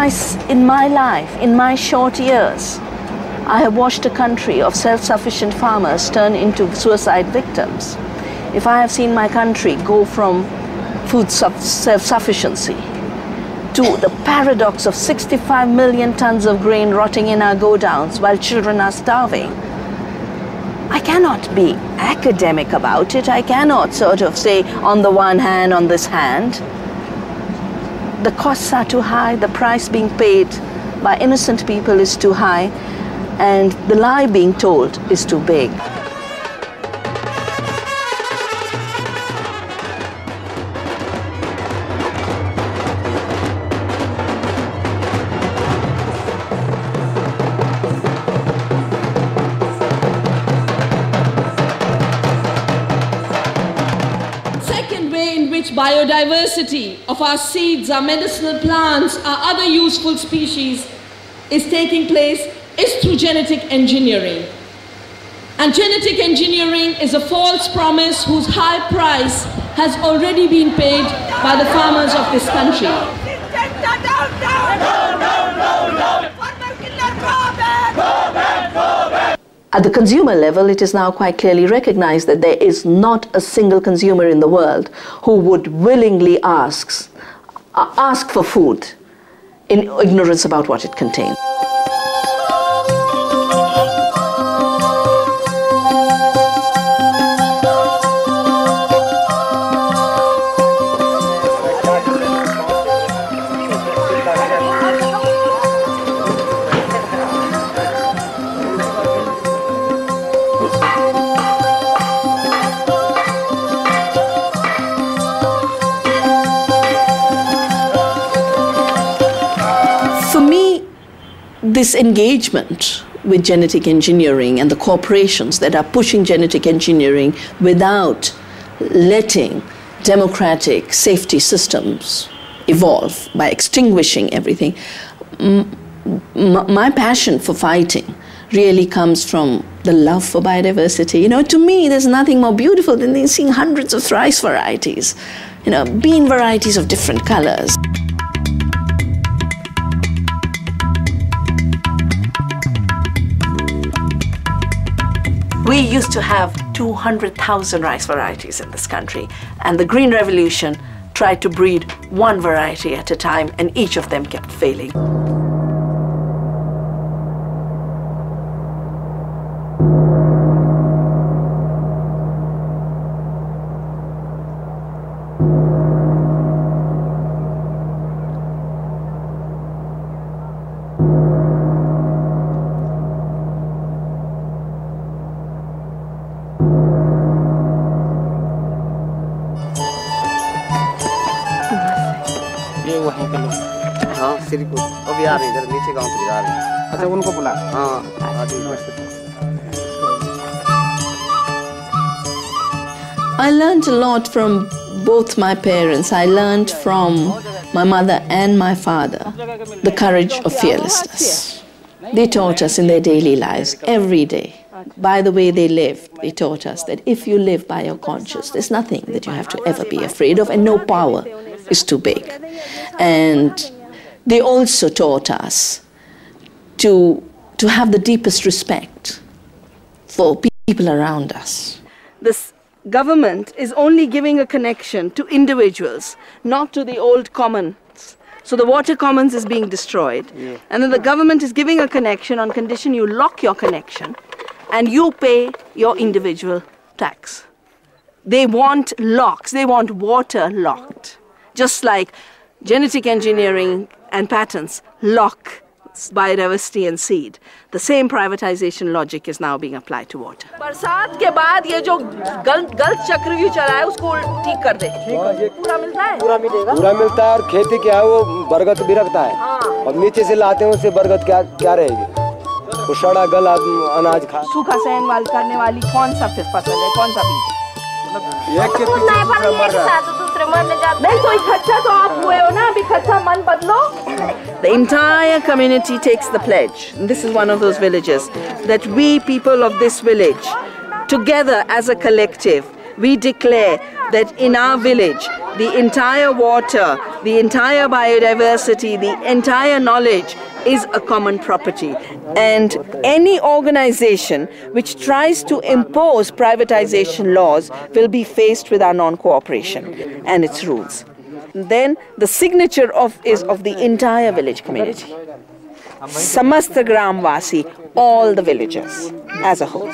in my life, in my short years, I have watched a country of self-sufficient farmers turn into suicide victims. If I have seen my country go from food self-sufficiency to the paradox of 65 million tons of grain rotting in our godowns while children are starving, I cannot be academic about it. I cannot sort of say on the one hand, on this hand. The costs are too high, the price being paid by innocent people is too high, and the lie being told is too big. Biodiversity of our seeds, our medicinal plants, our other useful species is taking place is through genetic engineering. And genetic engineering is a false promise whose high price has already been paid by the farmers of this country. At the consumer level, it is now quite clearly recognized that there is not a single consumer in the world who would willingly ask for food in ignorance about what it contains. This engagement with genetic engineering and the corporations that are pushing genetic engineering without letting democratic safety systems evolve by extinguishing everything, my passion for fighting really comes from the love for biodiversity. You know, to me, there's nothing more beautiful than seeing hundreds of rice varieties, you know, bean varieties of different colors. We used to have 200,000 rice varieties in this country, and the Green Revolution tried to breed one variety at a time, and each of them kept failing. अभी आ रहे हैं, इधर नीचे गांव से आ रहे हैं। अच्छा, उनको बुला। हाँ, I learned a lot from both my parents. I learned from my mother and my father the courage of fearlessness. They taught us in their daily lives, every day. By the way they lived, they taught us that if you live by your conscience, there's nothing that you have to ever be afraid of, and no power is too big. And they also taught us to have the deepest respect for people around us. This government is only giving a connection to individuals, not to the old commons. So the water commons is being destroyed. Yeah. And then the government is giving a connection on condition you lock your connection and you pay your individual tax. They want locks, they want water locked. Just like genetic engineering and patents lock biodiversity and seed. The same privatization logic is now being applied to water. बरसात के बाद ये जो गलत चक्रव्यूह चला है उसको ठीक कर दे। पूरा मिलता है? पूरा मिलेगा। पूरा मिलता है और खेती क्या है वो बरगद भी रखता है। और नीचे से लाते हैं उससे बरगद क्या रहेगी? वो सड़ा गला अनाज खा। सूखा सहन वाली करने वाली कौन सा फसल है? कौन सा बीज? एक के पीछे दूसरा मर रहा है। नहीं तो इकट्ठा तो आप हुए हो ना, अभी इकट्ठा मन बदलो। The entire community takes the pledge, and this is one of those villages, that we people of this village, together as a collective, we declare that in our village, the entire water, the entire biodiversity, the entire knowledge is a common property. And any organization which tries to impose privatization laws will be faced with our non-cooperation and its rules. Then the signature is of the entire village community. Samasta Gram Vasi, all the villagers as a whole.